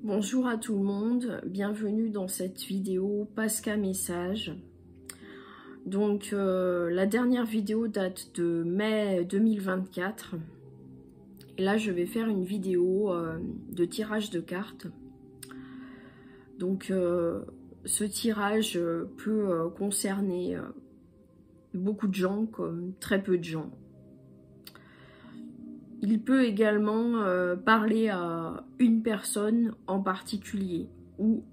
Bonjour à tout le monde, bienvenue dans cette vidéo Pasca Message. Donc la dernière vidéo date de mai 2024 et là je vais faire une vidéo de tirage de cartes. Donc ce tirage peut concerner beaucoup de gens comme très peu de gens. Il peut également parler à une personne en particulier ou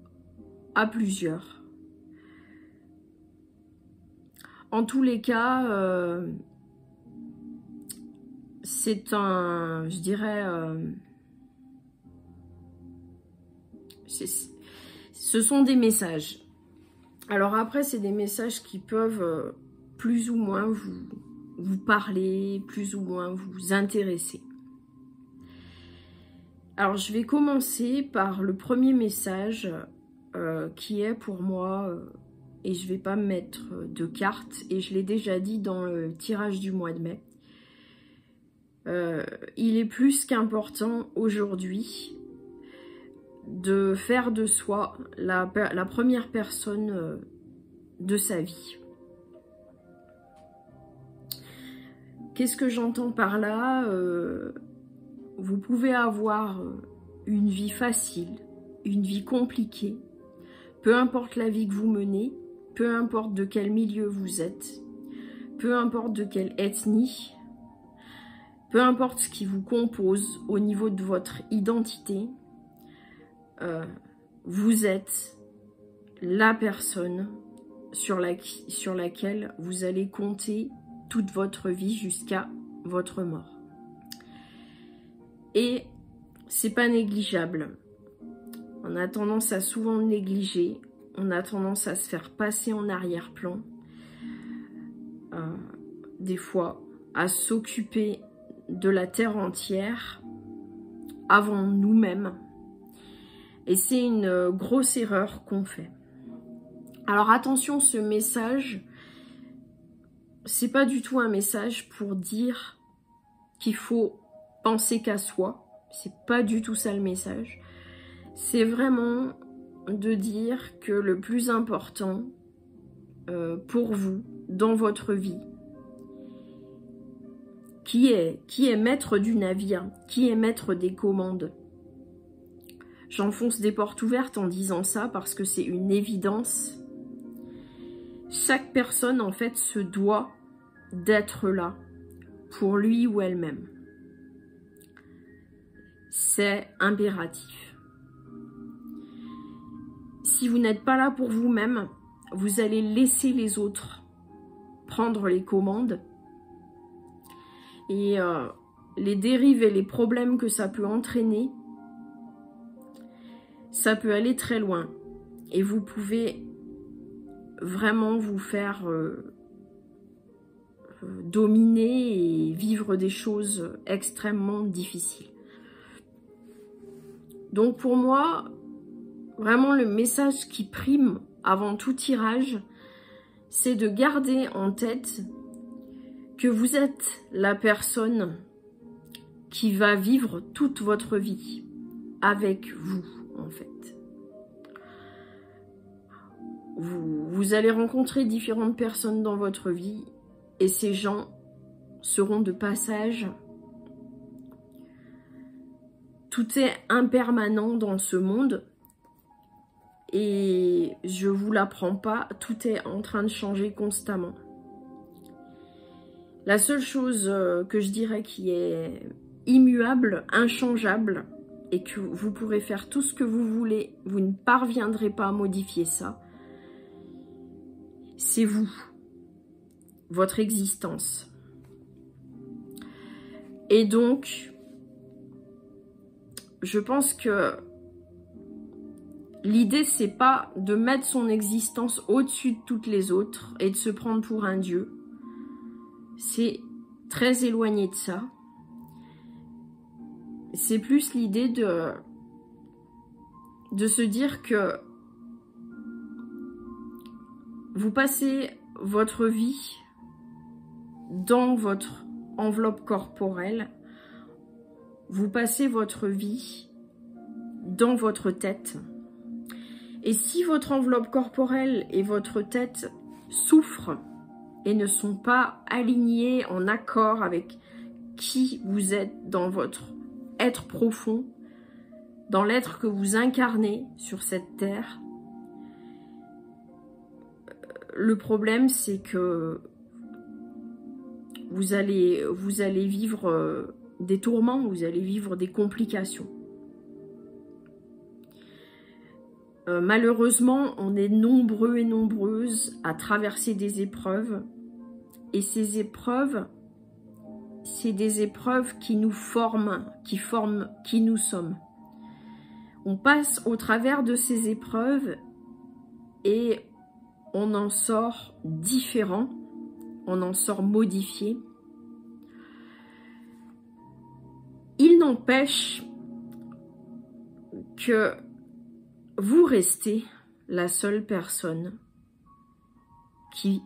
à plusieurs. En tous les cas, c'est un, je dirais, ce sont des messages. Alors après, c'est des messages qui peuvent plus ou moins vous parler, plus ou moins vous intéresser. Alors je vais commencer par le premier message qui est pour moi, et je vais pas mettre de cartes, et je l'ai déjà dit dans le tirage du mois de mai, il est plus qu'important aujourd'hui de faire de soi la première personne de sa vie. Qu'est-ce que j'entends par là? Vous pouvez avoir une vie facile, une vie compliquée, peu importe la vie que vous menez, peu importe de quel milieu vous êtes, peu importe de quelle ethnie, peu importe ce qui vous compose au niveau de votre identité, vous êtes la personne sur laquelle vous allez compter toute votre vie jusqu'à votre mort. Et c'est pas négligeable. On a tendance à souvent le négliger, on a tendance à se faire passer en arrière-plan, des fois à s'occuper de la terre entière avant nous-mêmes. Et c'est une grosse erreur qu'on fait. Alors attention, ce message, c'est pas du tout un message pour dire qu'il faut penser qu'à soi. C'est pas du tout ça le message. C'est vraiment de dire que le plus important pour vous dans votre vie, qui est maître du navire, qui est maître des commandes. J'enfonce des portes ouvertes en disant ça parce que c'est une évidence. Chaque personne en fait se doit d'être là pour lui ou elle-même. C'est impératif. Si vous n'êtes pas là pour vous-même, vous allez laisser les autres prendre les commandes. Et les dérives et les problèmes que ça peut entraîner, ça peut aller très loin. Et vous pouvez vraiment vous faire dominer et vivre des choses extrêmement difficiles. Donc pour moi, vraiment le message qui prime avant tout tirage, c'est de garder en tête que vous êtes la personne qui va vivre toute votre vie avec vous, en fait. Vous allez rencontrer différentes personnes dans votre vie et ces gens seront de passage. Tout est impermanent dans ce monde et je vous l'apprends pas, tout est en train de changer constamment. La seule chose que je dirais qui est immuable, inchangeable, et que vous pourrez faire tout ce que vous voulez, vous ne parviendrez pas à modifier ça, c'est vous, votre existence. Et donc, je pense que l'idée, c'est pas de mettre son existence au-dessus de toutes les autres et de se prendre pour un dieu. C'est très éloigné de ça. C'est plus l'idée de se dire que vous passez votre vie dans votre enveloppe corporelle, vous passez votre vie dans votre tête. Et si votre enveloppe corporelle et votre tête souffrent et ne sont pas alignés en accord avec qui vous êtes dans votre être profond, dans l'être que vous incarnez sur cette terre, le problème c'est que vous allez vivre des tourments, vous allez vivre des complications. Malheureusement, on est nombreux et nombreuses à traverser des épreuves. Et ces épreuves, c'est des épreuves qui nous forment, qui forment qui nous sommes. On passe au travers de ces épreuves et on en sort différent, on en sort modifié. Il n'empêche que vous restez la seule personne qui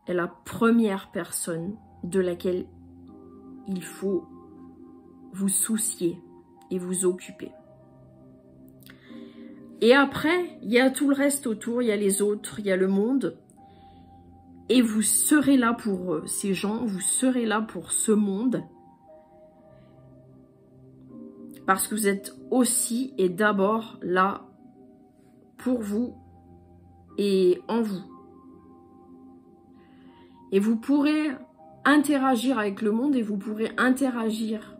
est la première personne de laquelle il faut vous soucier et vous occuper. Et après, il y a tout le reste autour, il y a les autres, il y a le monde. Et vous serez là pour ces gens, vous serez là pour ce monde. Parce que vous êtes aussi et d'abord là pour vous et en vous. Et vous pourrez interagir avec le monde et vous pourrez interagir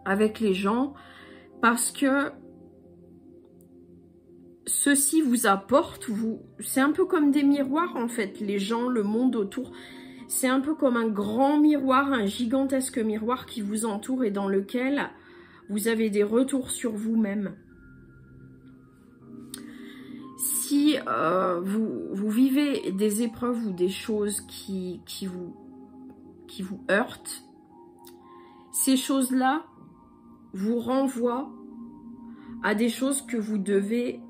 avec les gens parce que ceci vous apporte, c'est un peu comme des miroirs en fait, les gens, le monde autour. C'est un peu comme un grand miroir, un gigantesque miroir qui vous entoure et dans lequel vous avez des retours sur vous-même. Si vous vivez des épreuves ou des choses qui vous heurtent, ces choses-là vous renvoient à des choses que vous devez,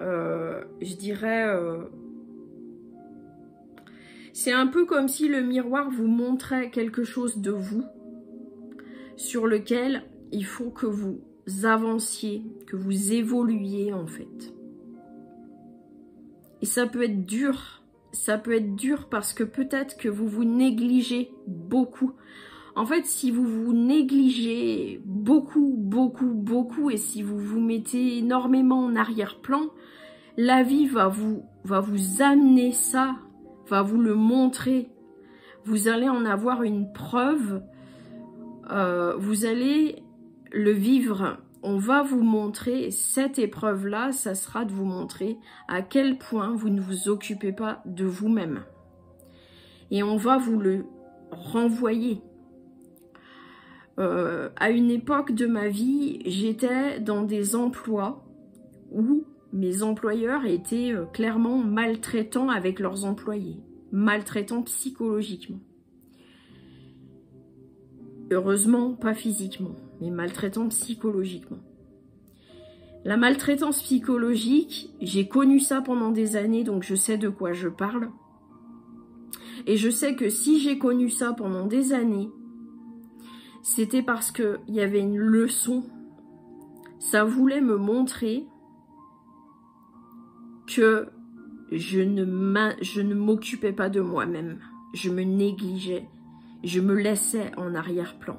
je dirais, c'est un peu comme si le miroir vous montrait quelque chose de vous sur lequel il faut que vous avanciez, que vous évoluiez en fait. Et ça peut être dur parce que peut-être que vous vous négligez beaucoup. En fait, si vous vous négligez beaucoup et si vous vous mettez énormément en arrière-plan, la vie va vous amener ça, va vous le montrer. Vous allez en avoir une preuve, vous allez le vivre. On va vous montrer, cette épreuve-là, ça sera de vous montrer à quel point vous ne vous occupez pas de vous-même. Et on va vous le renvoyer. À une époque de ma vie, j'étais dans des emplois où mes employeurs étaient clairement maltraitants avec leurs employés, maltraitants psychologiquement. Heureusement, pas physiquement, mais maltraitants psychologiquement. La maltraitance psychologique, j'ai connu ça pendant des années, donc je sais de quoi je parle. Et je sais que si j'ai connu ça pendant des années, c'était parce qu'il y avait une leçon. Ça voulait me montrer que je ne m'occupais pas de moi-même. Je me négligeais. Je me laissais en arrière-plan.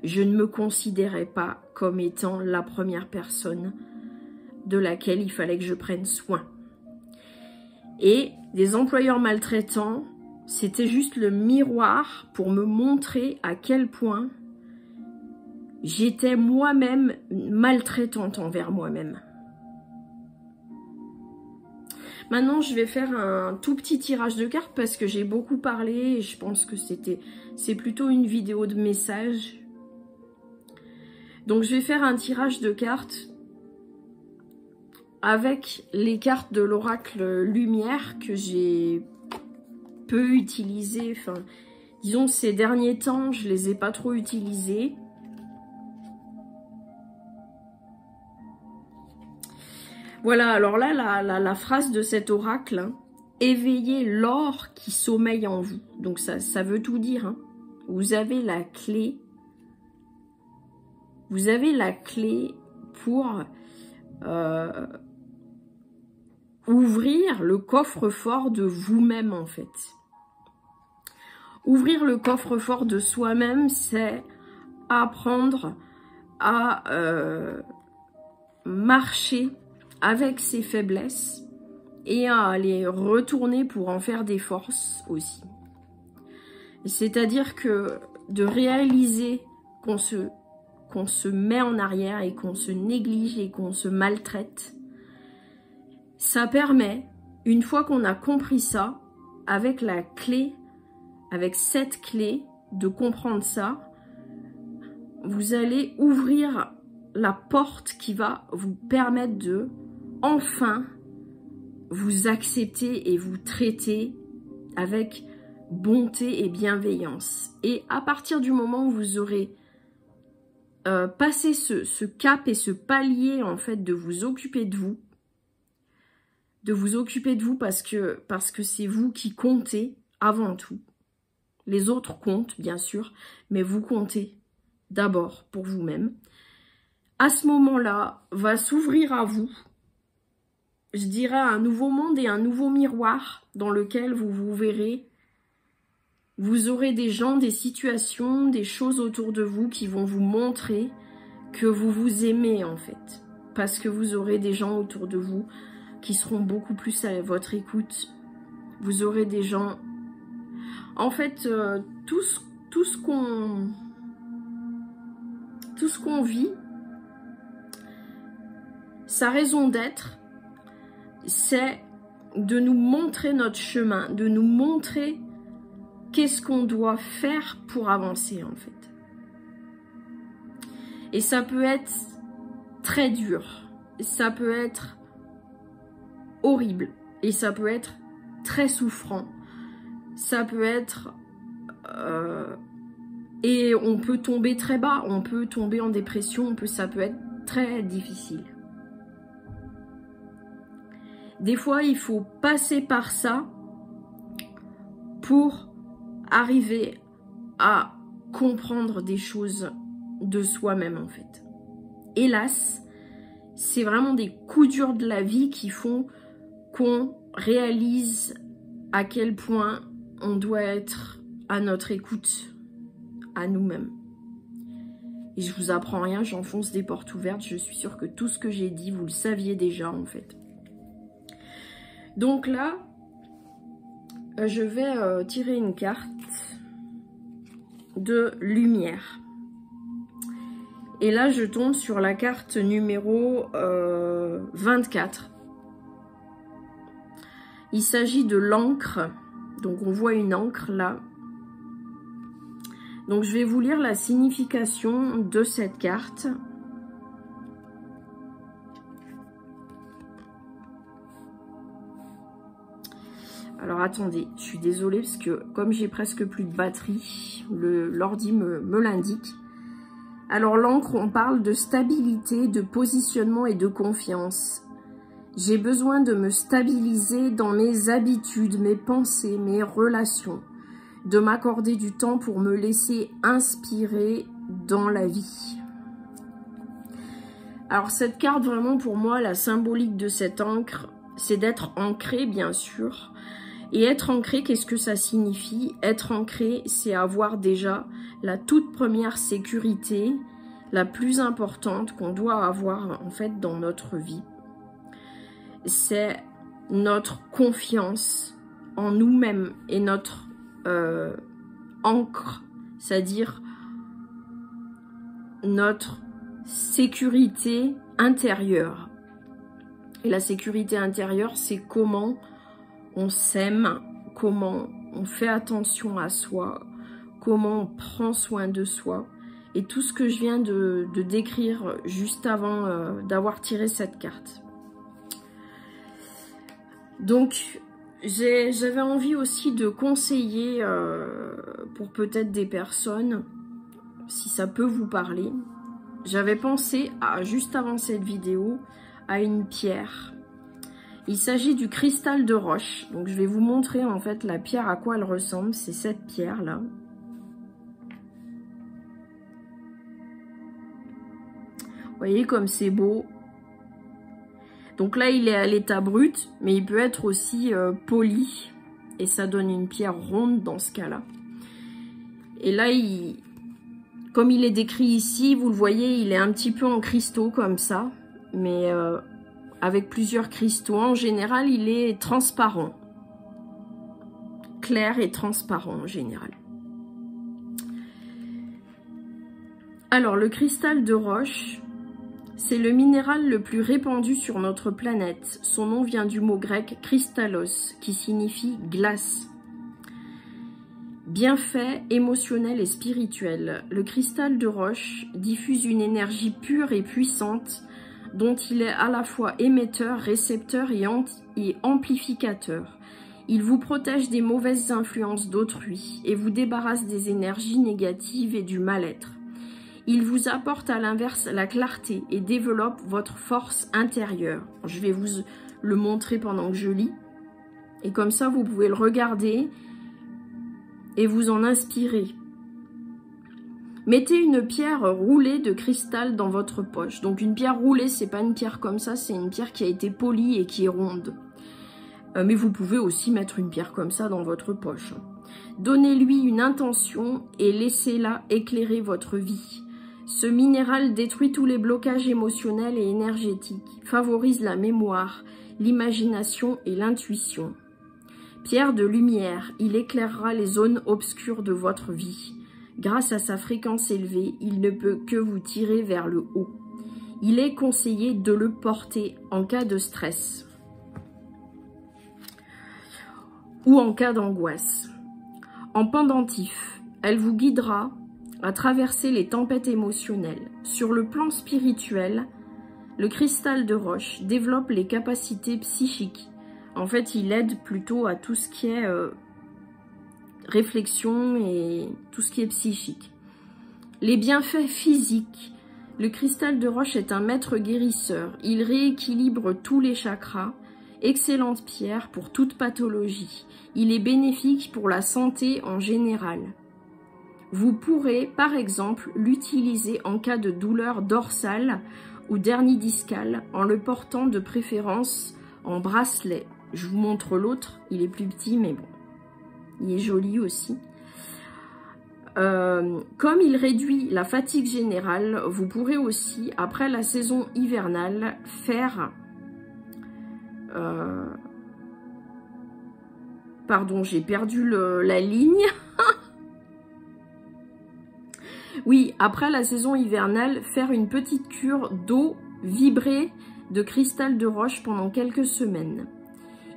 Je ne me considérais pas comme étant la première personne de laquelle il fallait que je prenne soin. Et des employeurs maltraitants, c'était juste le miroir pour me montrer à quel point j'étais moi-même maltraitante envers moi-même. Maintenant, je vais faire un tout petit tirage de cartes parce que j'ai beaucoup parlé et je pense que c'est plutôt une vidéo de message. Donc, je vais faire un tirage de cartes avec les cartes de l'oracle Lumière que j'ai peu utilisées. Enfin, disons, ces derniers temps, je les ai pas trop utilisées. Voilà, alors là, la phrase de cet oracle, hein, éveillez l'or qui sommeille en vous. Donc ça veut tout dire. Hein. Vous avez la clé vous avez la clé pour ouvrir le coffre-fort de vous-même en fait. Ouvrir le coffre-fort de soi-même, c'est apprendre à marcher avec ses faiblesses et à les retourner pour en faire des forces aussi. C'est-à-dire que de réaliser qu'on se met en arrière et qu'on se néglige et qu'on se maltraite, ça permet, une fois qu'on a compris ça, avec la clé, avec cette clé, de comprendre ça, vous allez ouvrir la porte qui va vous permettre de, enfin, vous accepter et vous traiter avec bonté et bienveillance. Et à partir du moment où vous aurez passé ce cap et ce palier, en fait, de vous occuper de vous, parce que c'est vous qui comptez avant tout. Les autres comptent, bien sûr, mais vous comptez d'abord pour vous-même. À ce moment-là, va s'ouvrir à vous, je dirais, un nouveau monde et un nouveau miroir dans lequel vous vous verrez. Vous aurez des gens, des situations, des choses autour de vous qui vont vous montrer que vous vous aimez en fait. Parce que vous aurez des gens autour de vous qui seront beaucoup plus à votre écoute. Vous aurez des gens... En fait, tout ce qu'on vit, sa raison d'être, c'est de nous montrer notre chemin, de nous montrer qu'est-ce qu'on doit faire pour avancer en fait. Et ça peut être très dur, ça peut être horrible et ça peut être très souffrant. Ça peut être... et on peut tomber très bas, on peut tomber en dépression, ça peut être très difficile. Des fois, il faut passer par ça pour arriver à comprendre des choses de soi-même en fait. Hélas, c'est vraiment des coups durs de la vie qui font qu'on réalise à quel point on doit être à notre écoute, à nous-mêmes. Et je vous apprends rien, j'enfonce des portes ouvertes, je suis sûre que tout ce que j'ai dit, vous le saviez déjà en fait. Donc là, je vais tirer une carte de lumière. Et là, je tombe sur la carte numéro 24. Il s'agit de l'encre. Donc, on voit une encre là. Donc, je vais vous lire la signification de cette carte. Alors, attendez, je suis désolée parce que comme j'ai presque plus de batterie, l'ordi me l'indique. Alors, l'encre, on parle de stabilité, de positionnement et de confiance. J'ai besoin de me stabiliser dans mes habitudes, mes pensées, mes relations, de m'accorder du temps pour me laisser inspirer dans la vie. Alors cette carte, vraiment pour moi, la symbolique de cette encre, c'est d'être ancré bien sûr. Et être ancré, qu'est-ce que ça signifie? Être ancré, c'est avoir déjà la toute première sécurité, la plus importante qu'on doit avoir en fait dans notre vie. C'est notre confiance en nous-mêmes et notre ancre, c'est-à-dire notre sécurité intérieure. Et la sécurité intérieure, c'est comment on s'aime, comment on fait attention à soi, comment on prend soin de soi. Et tout ce que je viens de décrire juste avant d'avoir tiré cette carte. Donc, j'avais envie aussi de conseiller pour peut-être des personnes, si ça peut vous parler. J'avais pensé, juste avant cette vidéo, à une pierre. Il s'agit du cristal de roche. Donc, je vais vous montrer en fait la pierre, à quoi elle ressemble. C'est cette pierre-là. Vous voyez comme c'est beau. Donc là, il est à l'état brut, mais il peut être aussi poli. Et ça donne une pierre ronde dans ce cas-là. Et là, comme il est décrit ici, vous le voyez, il est un petit peu en cristaux comme ça. Mais avec plusieurs cristaux. En général, il est transparent. Clair et transparent en général. Alors, le cristal de roche, c'est le minéral le plus répandu sur notre planète. Son nom vient du mot grec kristallos, qui signifie glace. Bienfait émotionnel et spirituel. Le cristal de roche diffuse une énergie pure et puissante dont il est à la fois émetteur, récepteur et amplificateur. Il vous protège des mauvaises influences d'autrui et vous débarrasse des énergies négatives et du mal-être. Il vous apporte à l'inverse la clarté et développe votre force intérieure. Je vais vous le montrer pendant que je lis. Et comme ça, vous pouvez le regarder et vous en inspirer. Mettez une pierre roulée de cristal dans votre poche. Donc une pierre roulée, c'est pas une pierre comme ça, c'est une pierre qui a été polie et qui est ronde. Mais vous pouvez aussi mettre une pierre comme ça dans votre poche. Donnez-lui une intention et laissez-la éclairer votre vie. Ce minéral détruit tous les blocages émotionnels et énergétiques, favorise la mémoire, l'imagination et l'intuition. Pierre de lumière, il éclairera les zones obscures de votre vie. Grâce à sa fréquence élevée, il ne peut que vous tirer vers le haut. Il est conseillé de le porter en cas de stress ou en cas d'angoisse. En pendentif, elle vous guidera à traverser les tempêtes émotionnelles. Sur le plan spirituel, le cristal de roche développe les capacités psychiques. En fait, il aide plutôt à tout ce qui est réflexion et tout ce qui est psychique. Les bienfaits physiques. Le cristal de roche est un maître guérisseur. Il rééquilibre tous les chakras. Excellente pierre pour toute pathologie. Il est bénéfique pour la santé en général. Vous pourrez, par exemple, l'utiliser en cas de douleur dorsale ou d'hernie discale en le portant de préférence en bracelet. Je vous montre l'autre, il est plus petit, mais bon, il est joli aussi. Comme il réduit la fatigue générale, vous pourrez aussi, après la saison hivernale, faire... Pardon, j'ai perdu la ligne. Oui, après la saison hivernale, faire une petite cure d'eau vibrée de cristal de roche pendant quelques semaines.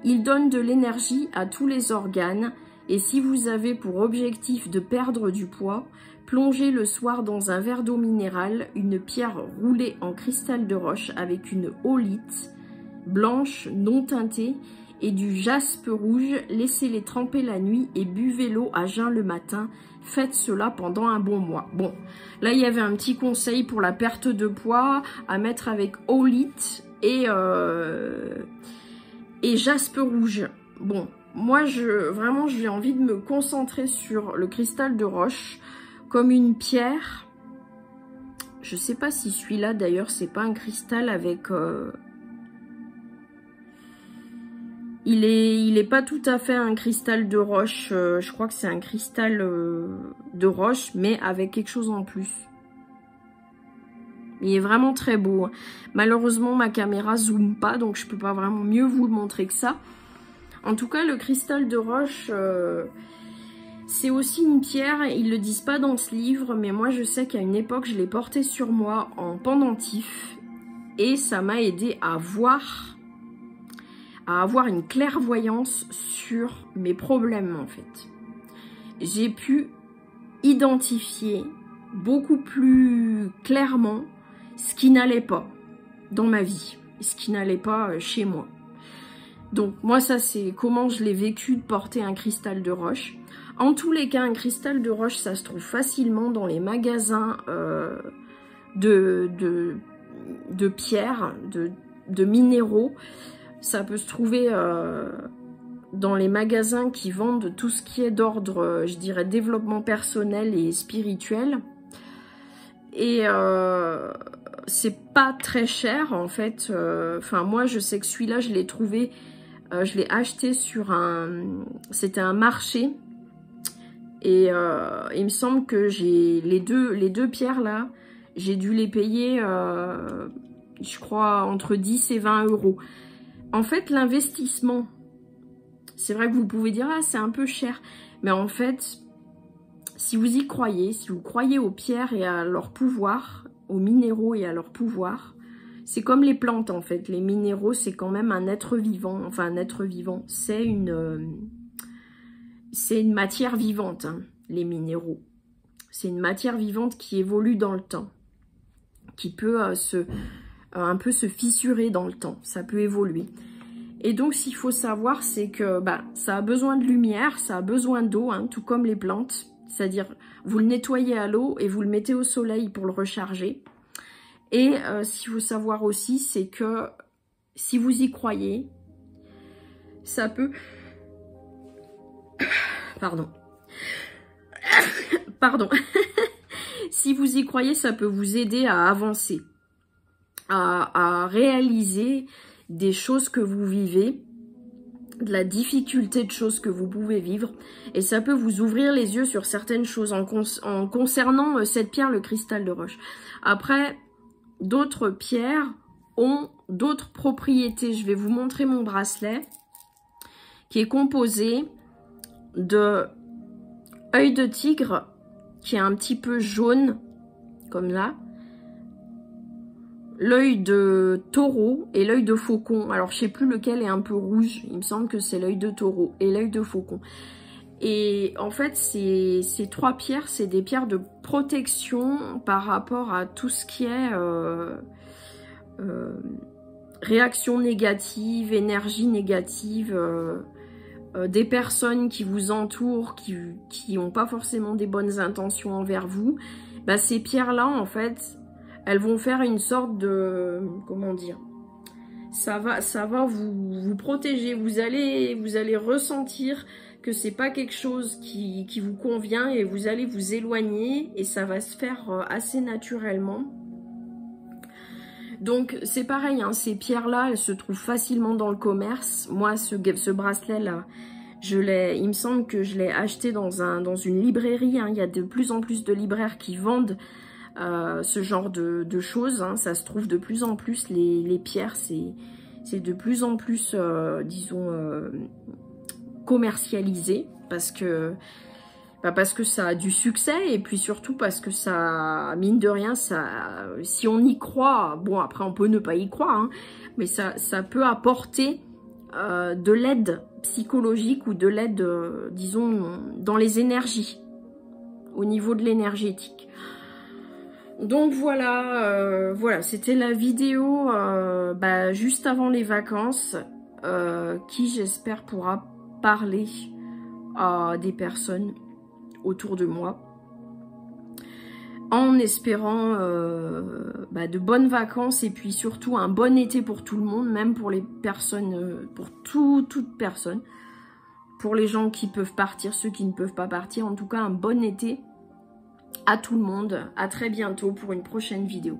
Il donne de l'énergie à tous les organes et si vous avez pour objectif de perdre du poids, plongez le soir dans un verre d'eau minérale, une pierre roulée en cristal de roche avec une holite blanche non teintée et du jaspe rouge, laissez-les tremper la nuit et buvez l'eau à jeun le matin. Faites cela pendant un bon mois. Bon, là il y avait un petit conseil pour la perte de poids à mettre avec holite et jaspe rouge. Bon, moi vraiment j'ai envie de me concentrer sur le cristal de roche comme une pierre. Je sais pas si celui-là d'ailleurs c'est pas un cristal avec... Il est pas tout à fait un cristal de roche, je crois que c'est un cristal de roche, mais avec quelque chose en plus. Il est vraiment très beau. Malheureusement, ma caméra zoome pas, donc je peux pas vraiment mieux vous le montrer que ça. En tout cas, le cristal de roche, c'est aussi une pierre, ils le disent pas dans ce livre, mais moi je sais qu'à une époque, je l'ai porté sur moi en pendentif, et ça m'a aidé à avoir une clairvoyance sur mes problèmes en fait. J'ai pu identifier beaucoup plus clairement ce qui n'allait pas dans ma vie, ce qui n'allait pas chez moi. Donc moi ça c'est comment je l'ai vécu de porter un cristal de roche. En tous les cas un cristal de roche ça se trouve facilement dans les magasins de pierres, de minéraux. Ça peut se trouver dans les magasins qui vendent tout ce qui est d'ordre, je dirais, développement personnel et spirituel. Et c'est pas très cher en fait. Enfin moi je sais que celui-là je l'ai trouvé, je l'ai acheté sur c'était un marché. Et il me semble que j'ai les deux pierres là, j'ai dû les payer, je crois, entre 10 et 20 euros. En fait, l'investissement, c'est vrai que vous pouvez dire, ah, c'est un peu cher. Mais en fait, si vous y croyez, si vous croyez aux pierres et à leur pouvoir, aux minéraux et à leur pouvoir, c'est comme les plantes en fait. Les minéraux, c'est quand même un être vivant. Enfin, un être vivant, c'est une matière vivante, hein, les minéraux. C'est une matière vivante qui évolue dans le temps, qui peut un peu se fissurer dans le temps, ça peut évoluer. Et donc, ce qu'il faut savoir, c'est que ça a besoin de lumière, ça a besoin d'eau, hein, tout comme les plantes. C'est-à-dire, vous le nettoyez à l'eau et vous le mettez au soleil pour le recharger. Et ce qu'il faut savoir aussi, c'est que si vous y croyez, ça peut... Pardon. Pardon. Si vous y croyez, ça peut vous aider à avancer, à réaliser des choses que vous vivez, de la difficulté de choses que vous pouvez vivre. Et ça peut vous ouvrir les yeux sur certaines choses en concernant cette pierre, le cristal de roche. Après, d'autres pierres ont d'autres propriétés. Je vais vous montrer mon bracelet qui est composé de œil de tigre qui est un petit peu jaune comme là, l'œil de taureau et l'œil de faucon. Alors je sais plus lequel est un peu rouge, il me semble que c'est l'œil de taureau et l'œil de faucon. Et en fait ces trois pierres, c'est des pierres de protection par rapport à tout ce qui est réaction négative, énergie négative, des personnes qui vous entourent, qui n'ont pas forcément des bonnes intentions envers vous. Ces pierres-là, en fait, elles vont faire une sorte de... Comment dire? Ça va vous protéger. Vous allez ressentir que c'est pas quelque chose qui vous convient et vous allez vous éloigner et ça va se faire assez naturellement. Donc c'est pareil, hein, ces pierres-là, elles se trouvent facilement dans le commerce. Moi, ce bracelet-là, il me semble que je l'ai acheté dans une librairie. Hein. Il y a de plus en plus de libraires qui vendent ce genre de choses. Hein. Ça se trouve de plus en plus, les pierres, c'est de plus en plus, disons, commercialisé parce que ça a du succès et puis surtout parce que ça, mine de rien, si on y croit, bon après on peut ne pas y croire, hein, mais ça peut apporter de l'aide psychologique ou de l'aide, disons, dans les énergies, au niveau de l'énergétique. Donc voilà, c'était la vidéo juste avant les vacances qui j'espère pourra parler à des personnes autour de moi, en espérant de bonnes vacances et puis surtout un bon été pour tout le monde, même pour les personnes, pour toute personne, pour les gens qui peuvent partir, ceux qui ne peuvent pas partir, en tout cas un bon été à tout le monde. À très bientôt pour une prochaine vidéo.